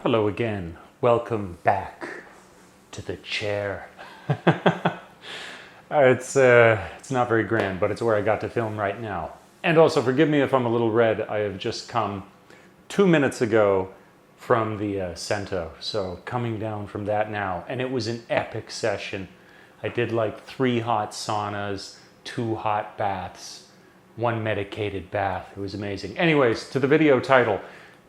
Hello again. Welcome back to the chair. It's not very grand, but it's where I got to film right now. And also, forgive me if I'm a little red. I have just come 2 minutes ago from the Cento, so coming down from that now. And it was an epic session. I did like 3 hot saunas, 2 hot baths, 1 medicated bath. It was amazing. Anyways, to the video title.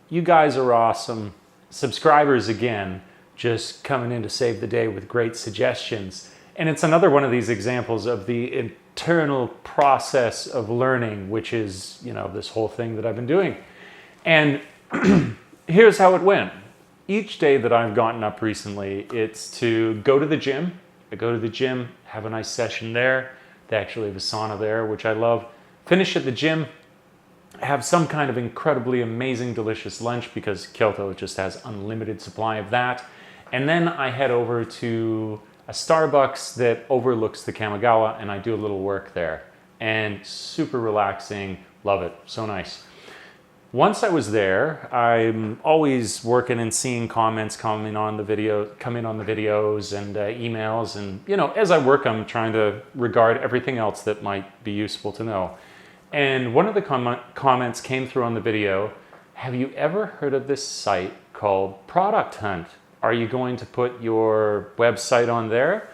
You guys are awesome. Subscribers again, just coming in to save the day with great suggestions. And it's another one of these examples of the internal process of learning, which is, this whole thing that I've been doing. And here's how it went. Each day that I've gotten up recently, it's to go to the gym. I go to the gym, have a nice session there. They actually have a sauna there, which I love. Finish at the gym. Have some kind of incredibly amazing, delicious lunch because Kyoto just has unlimited supply of that. And then I head over to a Starbucks that overlooks the Kamigawa and I do a little work there. And super relaxing, love it, so nice. Once I was there, I'm always working and seeing comments come in on the videos and emails. And, as I work, I'm trying to regard everything else that might be useful to know. And one of the comments came through on the video, have you ever heard of this site called Product Hunt? Are you going to put your website on there?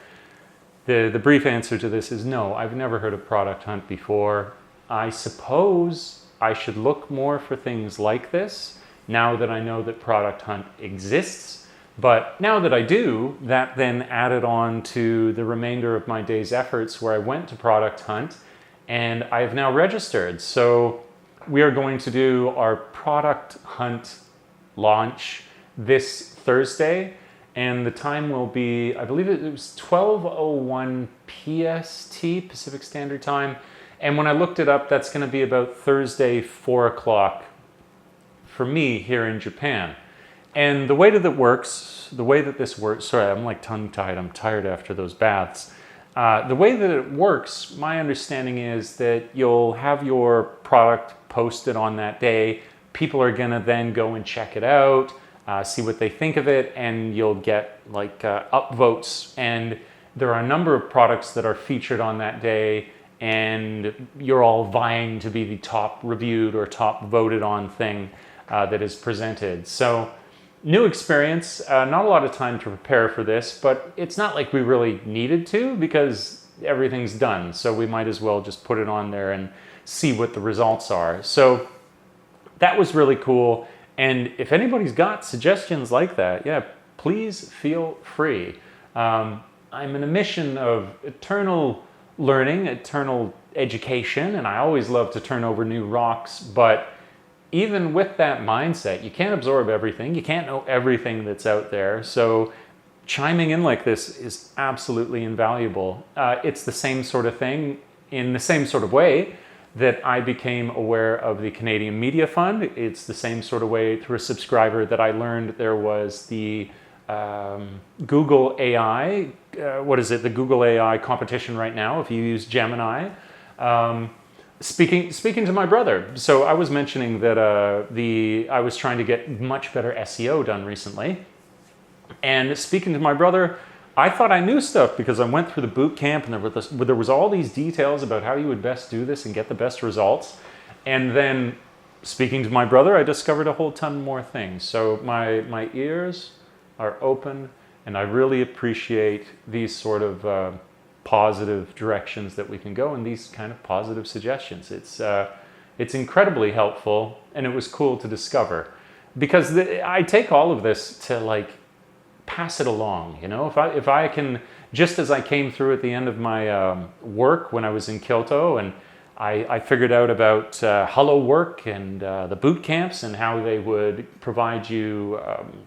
The brief answer to this is no, I've never heard of Product Hunt before. I suppose I should look more for things like this now that I know that Product Hunt exists. But now that I do, that then added on to the remainder of my day's efforts where I went to Product Hunt. And I've now registered. So we are going to do our Product Hunt launch this Thursday. And the time will be, I believe it was 12:01 PST, Pacific Standard Time. And when I looked it up, that's going to be about Thursday, 4 o'clock for me here in Japan. And the way that this works, sorry, I'm like tongue-tied. I'm tired after those baths. The way that it works, my understanding is that you'll have your product posted on that day. People are going to then go and check it out, see what they think of it, and you'll get upvotes. And there are a number of products that are featured on that day, and you're all vying to be the top reviewed or top voted on thing that is presented. So new experience, not a lot of time to prepare for this, but it's not like we really needed to because everything's done. So we might as well just put it on there and see what the results are. So that was really cool. And if anybody's got suggestions like that, please feel free. I'm in a mission of eternal learning, eternal education, and I always love to turn over new rocks, but even with that mindset, you can't absorb everything. You can't know everything that's out there. So chiming in like this is absolutely invaluable. It's the same sort of thing in the same sort of way that I became aware of the Canadian Media Fund. It's the same sort of way through a subscriber that I learned there was the Google AI, the Google AI competition right now, if you use Gemini. Speaking to my brother, so I was mentioning that I was trying to get much better SEO done recently, and speaking to my brother, I thought I knew stuff because I went through the boot camp and there was all these details about how you would best do this and get the best results, and then speaking to my brother, I discovered a whole ton more things. So my ears are open, and I really appreciate these sort of positive directions that we can go and these kind of positive suggestions. It's incredibly helpful, and it was cool to discover because I take all of this to pass it along. If I can, just as I came through at the end of my work when I was in Kyoto, and I figured out about Hello Work and the boot camps and how they would provide you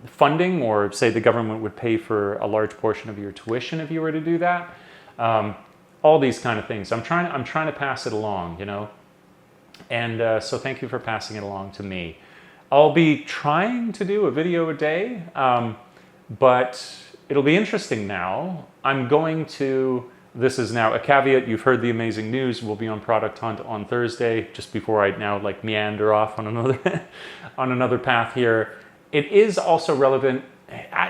funding, or say the government would pay for a large portion of your tuition if you were to do that. All these kind of things. I'm trying to pass it along, and so thank you for passing it along to me. I'll be trying to do a video a day, but it'll be interesting now. This is now a caveat. You've heard the amazing news. We'll be on Product Hunt on Thursday, just before I now meander off on another path here. it is also relevant.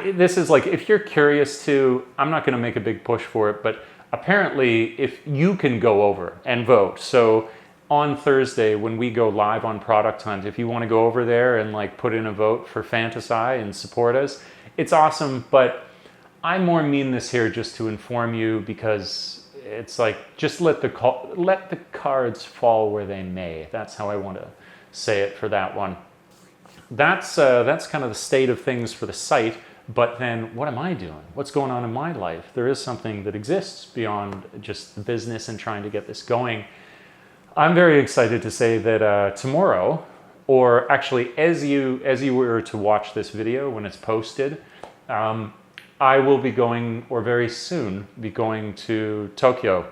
This is like, if you're curious to, I'm not going to make a big push for it, but apparently if you can go over and vote. So on Thursday, when we go live on Product Hunt, if you want to go over there and like put in a vote for Fantasai and support us, it's awesome. But I more mean this here just to inform you, because it's like, just let the cards fall where they may. That's how I want to say it for that one. That's kind of the state of things for the site. But then what am I doing? What's going on in my life? There is something that exists beyond just the business and trying to get this going. I'm very excited to say that tomorrow, or actually as you were to watch this video when it's posted, I will be going, or very soon be going to Tokyo,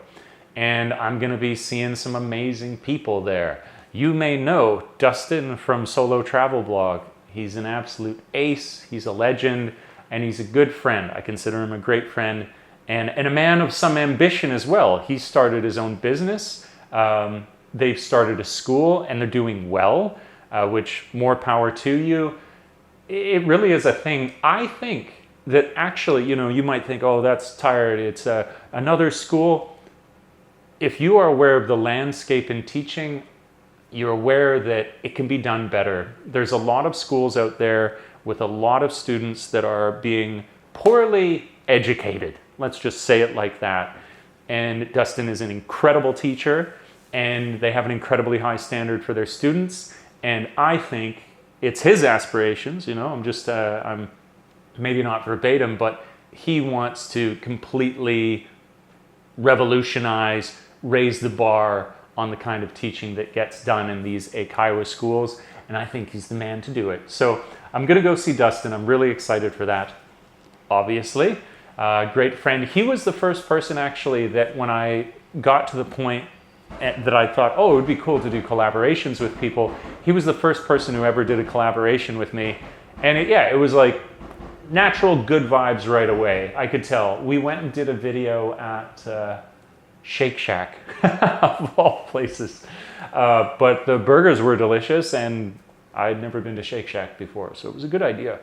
and I'm going to be seeing some amazing people there. You may know Dustin from Solo Travel Blog. He's an absolute ace, he's a legend, and he's a good friend. I consider him a great friend, and a man of some ambition as well. He started his own business. They've started a school, and they're doing well, which more power to you. It really is a thing. I think that actually, you might think, oh, that's tired. It's another school. If you are aware of the landscape in teaching, you're aware that it can be done better. There's a lot of schools out there with a lot of students that are being poorly educated. Let's just say it like that. And Dustin is an incredible teacher, and they have an incredibly high standard for their students. And I think it's his aspirations, I'm maybe not verbatim, but he wants to completely revolutionize, raise the bar on the kind of teaching that gets done in these Eikaiwa schools, and I think he's the man to do it. So I'm going to go see Dustin. I'm really excited for that, obviously. Great friend. He was the first person, actually, that when I got to the point that I thought, oh, it would be cool to do collaborations with people, he was the first person who ever did a collaboration with me. And it was like natural good vibes right away. I could tell. We went and did a video at Shake Shack, of all places. But the burgers were delicious, and I'd never been to Shake Shack before, so it was a good idea.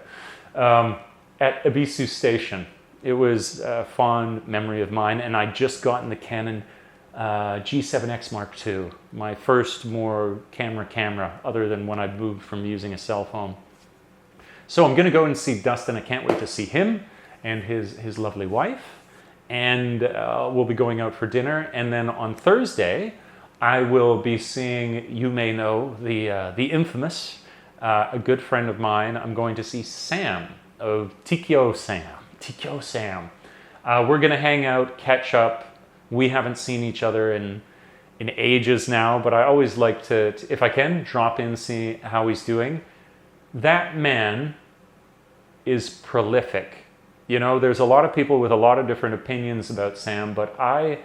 At Ebisu Station, it was a fond memory of mine, and I'd just gotten the Canon G7X Mark II, my first more camera, other than when I moved from using a cell phone. So I'm going to go and see Dustin. I can't wait to see him and his lovely wife. And we'll be going out for dinner. And then on Thursday, I will be seeing, you may know, the infamous, a good friend of mine. I'm going to see Sam of Tikyo Sam. We're going to hang out, catch up. We haven't seen each other in ages now, but I always like to, if I can, drop in, see how he's doing. That man is prolific. There's a lot of people with a lot of different opinions about Sam, but I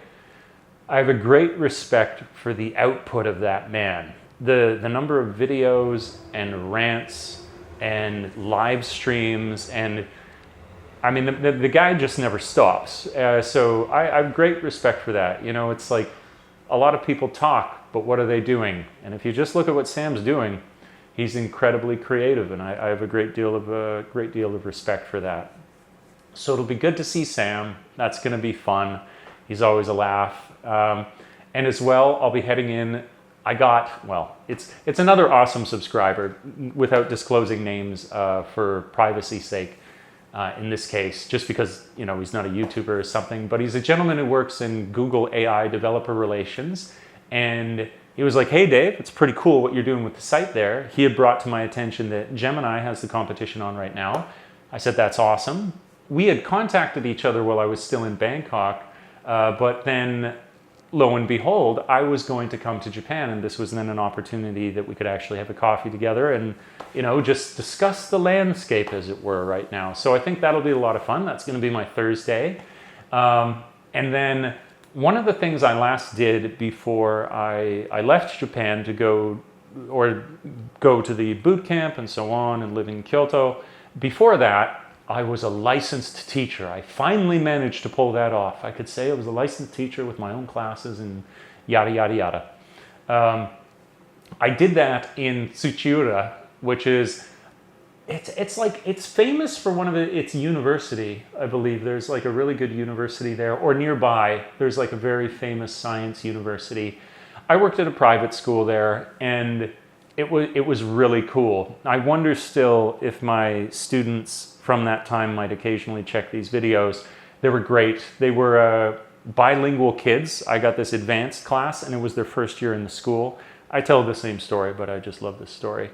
have a great respect for the output of that man. The number of videos and rants and live streams, and I mean, the guy just never stops. So I have great respect for that. It's like a lot of people talk, but what are they doing? And if you just look at what Sam's doing, he's incredibly creative, and I have a great deal of respect for that. So it'll be good to see Sam. That's going to be fun. He's always a laugh. And as well, I'll be heading in. It's another awesome subscriber, without disclosing names for privacy's sake. In this case, just because he's not a YouTuber or something, but he's a gentleman who works in Google AI developer relations, and he was like, "Hey Dave, it's pretty cool what you're doing with the site there." He had brought to my attention that Gemini has the competition on right now. I said, "That's awesome." We had contacted each other while I was still in Bangkok, but then lo and behold, I was going to come to Japan, and this was then an opportunity that we could actually have a coffee together and just discuss the landscape, as it were, right now. So I think that'll be a lot of fun. That's going to be my Thursday. And then one of the things I last did before I left Japan to go to the boot camp and so on and live in Kyoto, before that, I was a licensed teacher. I finally managed to pull that off. I could say I was a licensed teacher with my own classes and yada, yada, yada. I did that in Tsuchiura, which is It's famous for its university, I believe. There's like a really good university there, or nearby. There's like a very famous science university. I worked at a private school there, and it was really cool. I wonder still if my students from that time might occasionally check these videos. They were great. They were bilingual kids. I got this advanced class, and it was their first year in the school. I tell the same story, but I just love this story.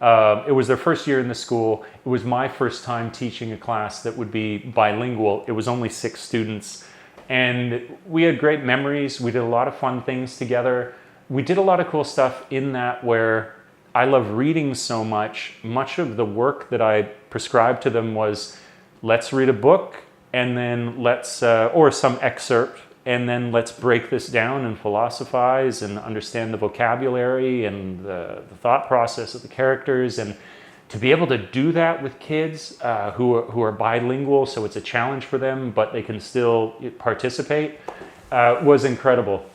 It was their first year in the school. It was my first time teaching a class that would be bilingual. It was only 6 students. And we had great memories. We did a lot of fun things together. We did a lot of cool stuff in that where I love reading so much. Much of the work that I prescribed to them was, let's read a book, and then or some excerpt, and then let's break this down and philosophize and understand the vocabulary and the thought process of the characters. And to be able to do that with kids who are bilingual, so it's a challenge for them, but they can still participate, was incredible.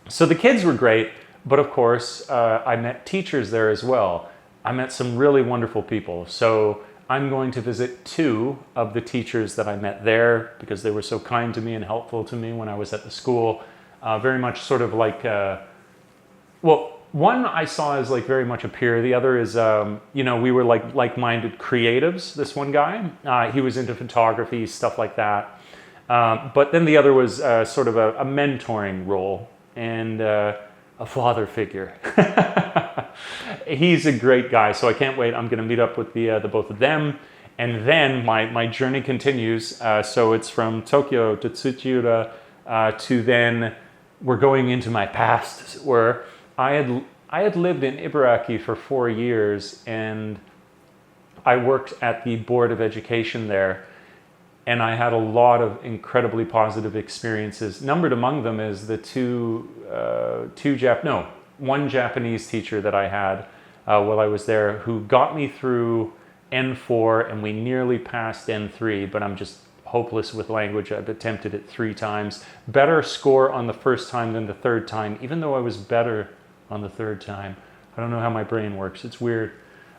So the kids were great, but of course, I met teachers there as well. I met some really wonderful people. So I'm going to visit 2 of the teachers that I met there because they were so kind to me and helpful to me when I was at the school. Very much sort of like, one I saw as like very much a peer. The other is, we were like-minded creatives. This one guy, he was into photography, stuff like that. But then the other was sort of a mentoring role and a father figure. He's a great guy, so I can't wait. I'm going to meet up with the both of them, and then my journey continues. So it's from Tokyo to Tsuchiura to then we're going into my past, where I had lived in Ibaraki for 4 years, and I worked at the Board of Education there, and I had a lot of incredibly positive experiences. Numbered among them is the one Japanese teacher that I had while I was there, who got me through N4, and we nearly passed N3, but I'm just hopeless with language. I've attempted it 3 times. Better score on the first time than the third time, even though I was better on the third time. I don't know how my brain works. It's weird.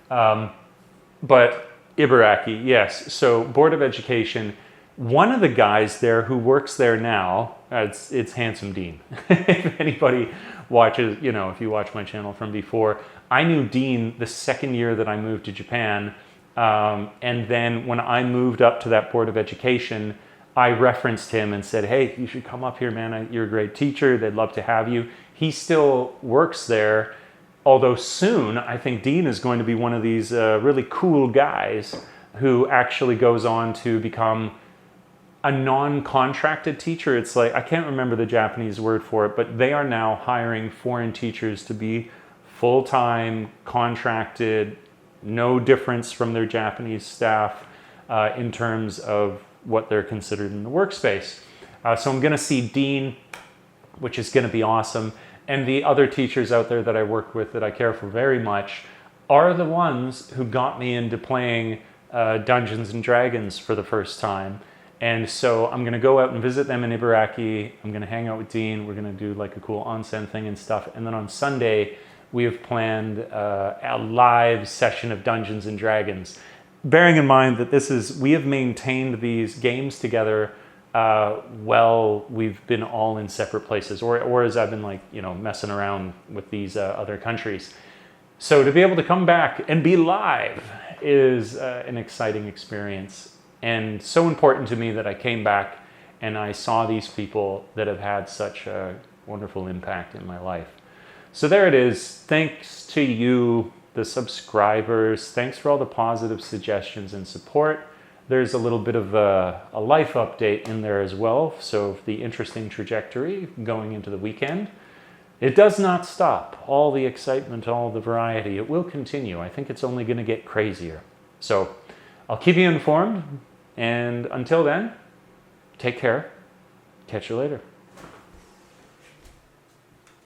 But Ibaraki, yes. So Board of Education. One of the guys there who works there now, it's Handsome Dean. If anybody watches, if you watch my channel from before, I knew Dean the second year that I moved to Japan. And then when I moved up to that Board of Education, I referenced him and said, hey, you should come up here, man. You're a great teacher. They'd love to have you. He still works there. Although soon, I think Dean is going to be one of these really cool guys who actually goes on to become a non-contracted teacher. It's like, I can't remember the Japanese word for it, but they are now hiring foreign teachers to be full-time, contracted, no difference from their Japanese staff in terms of what they're considered in the workspace. So I'm going to see Dean, which is going to be awesome. And the other teachers out there that I work with that I care for very much are the ones who got me into playing Dungeons and Dragons for the first time. And so I'm going to go out and visit them in Ibaraki. I'm going to hang out with Dean. We're going to do like a cool onsen thing and stuff. And then on Sunday, we have planned a live session of Dungeons and Dragons. Bearing in mind that we have maintained these games together while we've been all in separate places, or as I've been messing around with these other countries. So to be able to come back and be live is an exciting experience. And so important to me that I came back and I saw these people that have had such a wonderful impact in my life. So there it is. Thanks to you, the subscribers. Thanks for all the positive suggestions and support. There's a little bit of a life update in there as well. So the interesting trajectory going into the weekend. It does not stop. All the excitement, all the variety, it will continue. I think it's only going to get crazier. So I'll keep you informed. And until then, take care. Catch you later.